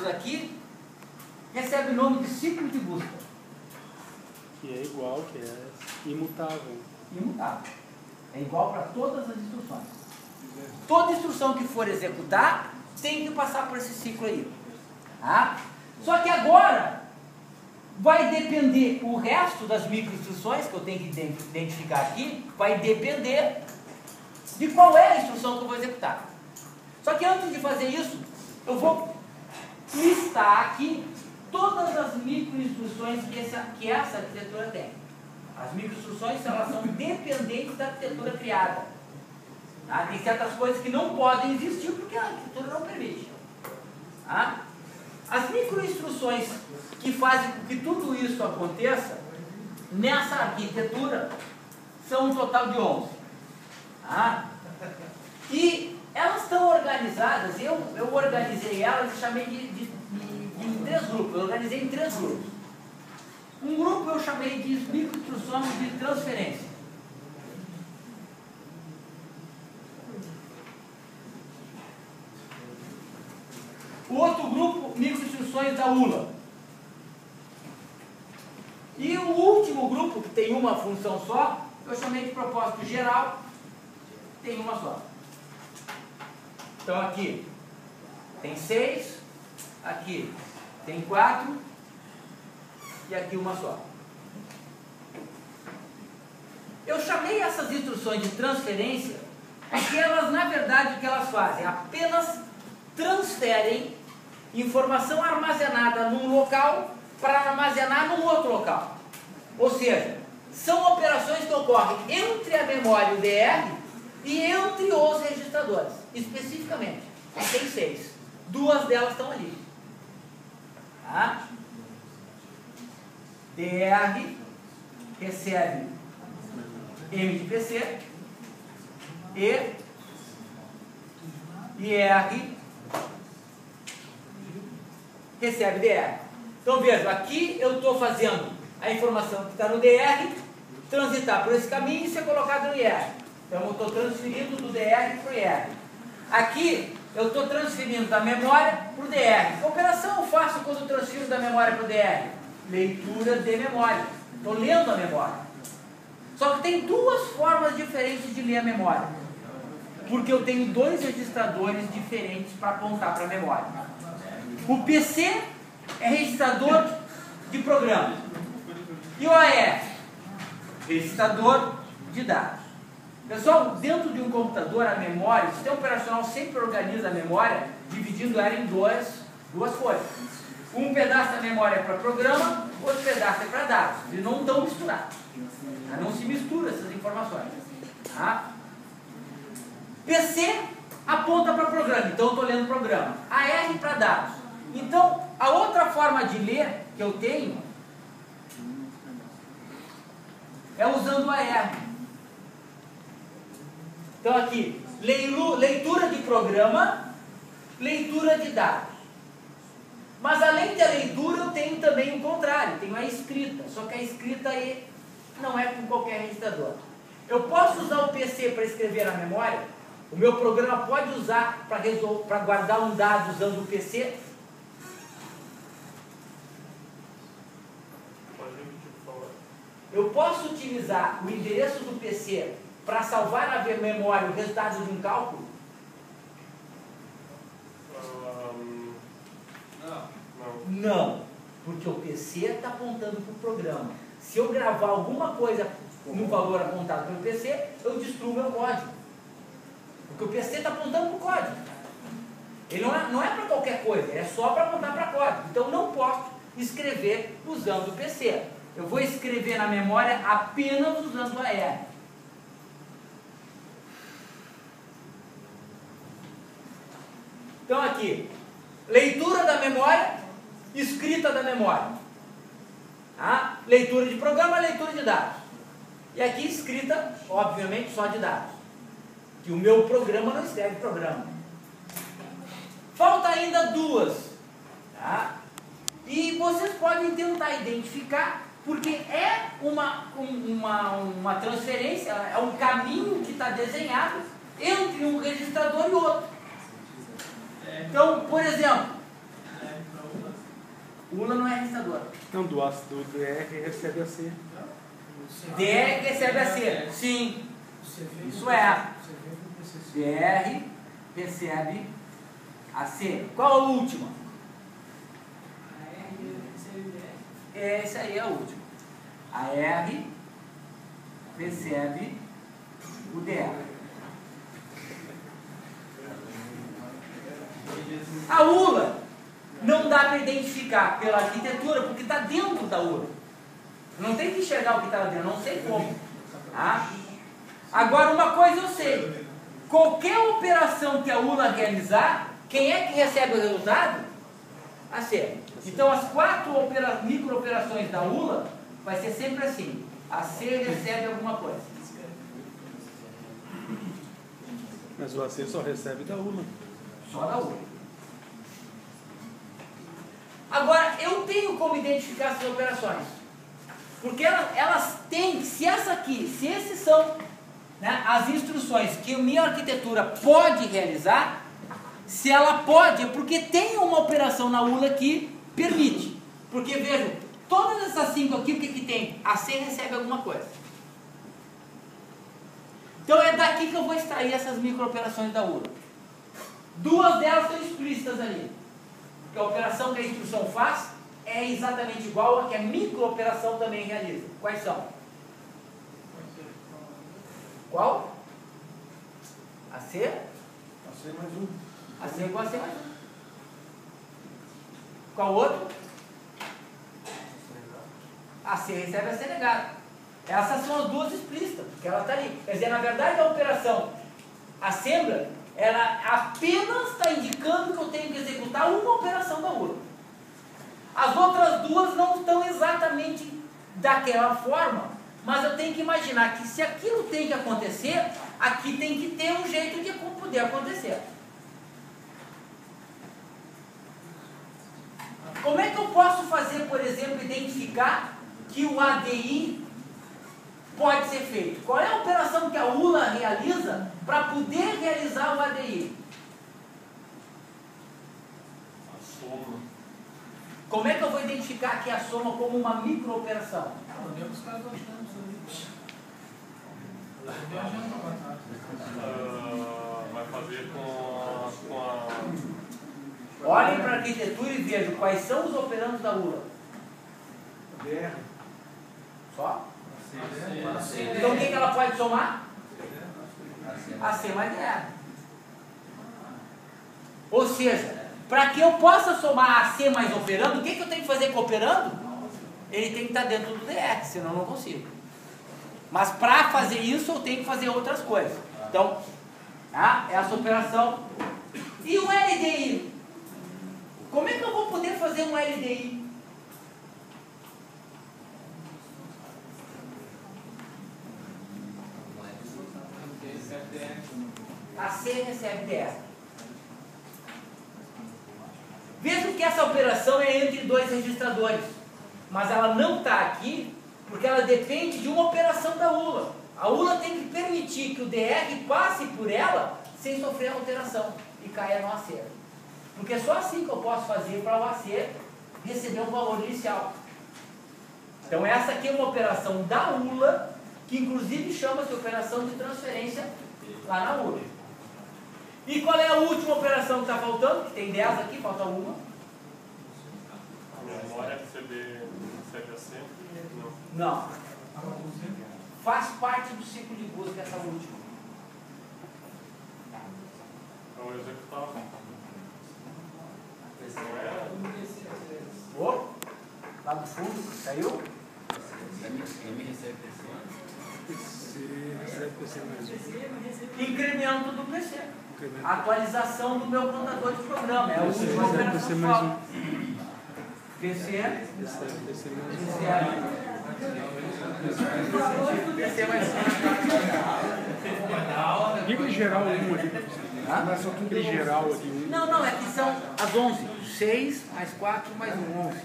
passos aqui recebe o nome de ciclo de busca. Que é igual, que é imutável. Imutável. É igual para todas as instruções. Toda instrução que for executar tem que passar por esse ciclo aí. Tá? Só que agora vai depender, o resto das microinstruções que eu tenho que identificar aqui, vai depender de qual é a instrução que eu vou executar. Só que antes de fazer isso, eu vou listar aqui todas as microinstruções que essa arquitetura tem. As microinstruções, elas são dependentes da arquitetura criada. Tá? Tem certas coisas que não podem existir porque a arquitetura não permite. Tá? As microinstruções que fazem com que tudo isso aconteça nessa arquitetura são um total de 11. Tá? E elas estão organizadas, eu organizei elas e chamei em 3 grupos. Eu organizei em 3 grupos. Um grupo eu chamei de microinstruções de transferência. O outro grupo, microinstruções da ULA. E o último grupo, que tem uma função só, eu chamei de propósito geral, tem uma só. Então aqui tem 6, aqui tem 4 e aqui uma só. Eu chamei essas instruções de transferência porque elas, na verdade, o que elas fazem? Apenas transferem informação armazenada num local para armazenar num outro local. Ou seja, são operações que ocorrem entre a memória e o DR e entre os registradores, especificamente. Tem 6. 2 delas estão ali. Tá? DR recebe M de PC e IR recebe DR. Então veja, aqui eu estou fazendo a informação que está no DR transitar por esse caminho e ser colocado no IR. Então eu estou transferindo do DR para o IR. Aqui eu estou transferindo da memória para o DR. Que operação eu faço quando eu transfiro da memória para o DR? Leitura de memória. Estou lendo a memória. Só que tem 2 formas diferentes de ler a memória. Porque eu tenho 2 registradores diferentes para apontar para a memória. O PC é registrador de programa. E o AR, registrador de dados. Pessoal, dentro de um computador, a memória, o sistema operacional sempre organiza a memória, dividindo ela em duas folhas. Um pedaço da memória é para programa, outro pedaço é para dados. Eles não estão misturados. Não se mistura essas informações. Tá? PC aponta para programa, então eu estou lendo programa. AR para dados. Então, a outra forma de ler que eu tenho é usando o AR. Então aqui, leitura de programa, leitura de dados. Mas além da leitura, eu tenho também o contrário, tenho a escrita. Só que a escrita aí não é com qualquer registrador. Eu posso usar o PC para escrever na memória. O meu programa pode usar para guardar um dado usando o PC. Eu posso utilizar o endereço do PC para salvar na memória o resultado de um cálculo? Não, porque o PC está apontando para o programa. Se eu gravar alguma coisa no valor apontado pelo PC, eu destruo meu código. Porque o PC está apontando para o código. Ele não é para qualquer coisa, é só para apontar para código. Então não posso escrever usando o PC. Eu vou escrever na memória apenas usando o AR. Então aqui, leitura da memória, escrita da memória. Tá? Leitura de programa, leitura de dados. E aqui escrita, obviamente, só de dados. Que o meu programa não escreve programa. Falta ainda 2. Tá? E vocês podem tentar identificar, porque é uma transferência, é um caminho que está desenhado entre um registrador e outro. Então, por exemplo, ULA não é registrador. Não, do DR recebe AC. DR recebe AC. Sim. Isso é. DR recebe AC. Qual a última? Essa aí é a última. A R recebe o DR. A ULA não dá para identificar pela arquitetura, porque está dentro da ULA. Não tem que enxergar o que está lá dentro, não sei como. Tá? Agora, uma coisa eu sei. Qualquer operação que a ULA realizar, quem é que recebe o resultado? A C. Então, as 4 micro-operações da ULA vai ser sempre assim. A C recebe alguma coisa. Mas o AC só recebe da ULA. Só da ULA. Agora, eu tenho como identificar essas operações. Porque elas têm, se esses são, né, as instruções que a minha arquitetura pode realizar, se ela pode, é porque tem uma operação na ULA que permite. Porque, vejam, todas essas 5 aqui, o que tem? A C recebe alguma coisa. Então é daqui que eu vou extrair essas micro-operações da ULA. 2 delas estão explícitas ali. Porque a operação que a instrução faz é exatamente igual a que a micro-operação também realiza. Quais são? Qual? A C? A C mais 1. A C igual a C mais 1. Qual outro? A C recebe a C negada. Essas são as 2 explícitas, porque ela está ali. Quer dizer, na verdade, a operação assembler, ela apenas está indicando que eu tenho que executar uma operação da ULA. As outras 2 não estão exatamente daquela forma, mas eu tenho que imaginar que se aquilo tem que acontecer, aqui tem que ter um jeito de poder acontecer. Como é que eu posso fazer, por exemplo, identificar que o ADI pode ser feito? Qual é a operação que a ULA realiza para poder realizar o ADI? A soma. Como é que eu vou identificar aqui a soma como uma micro-operação? Vai fazer com a... Olhem para a arquitetura e vejam quais são os operandos da ULA. DR. Só? Então o que ela pode somar? AC mais DR. Ou seja, para que eu possa somar AC mais operando, o que eu tenho que fazer com o operando? Ele tem que estar dentro do DR, senão eu não consigo. Mas para fazer isso eu tenho que fazer outras coisas. Então, essa operação. E o LDI? Como é que eu vou poder fazer um LDI? A C recebe DR. Vejam que essa operação é entre 2 registradores, mas ela não está aqui porque ela depende de uma operação da ULA. A ULA tem que permitir que o DR passe por ela sem sofrer alteração e caia no AC. Porque é só assim que eu posso fazer para o AC receber um valor inicial. Então essa aqui é uma operação da ULA, que inclusive chama-se operação de transferência lá na ULA. E qual é a última operação que está faltando? Que tem 10 aqui, falta uma. A memória recebe AC? Não. Faz parte do ciclo de busca essa última. É o executável. Oh, lá do fundo, caiu? Incremento do PC. Atualização do meu contador de programa. É a última operação que falta. PC mais Aquele geral 1 ali. Aquele geral ali. Não, é que são as 11. 6 mais 4 mais 1, 11.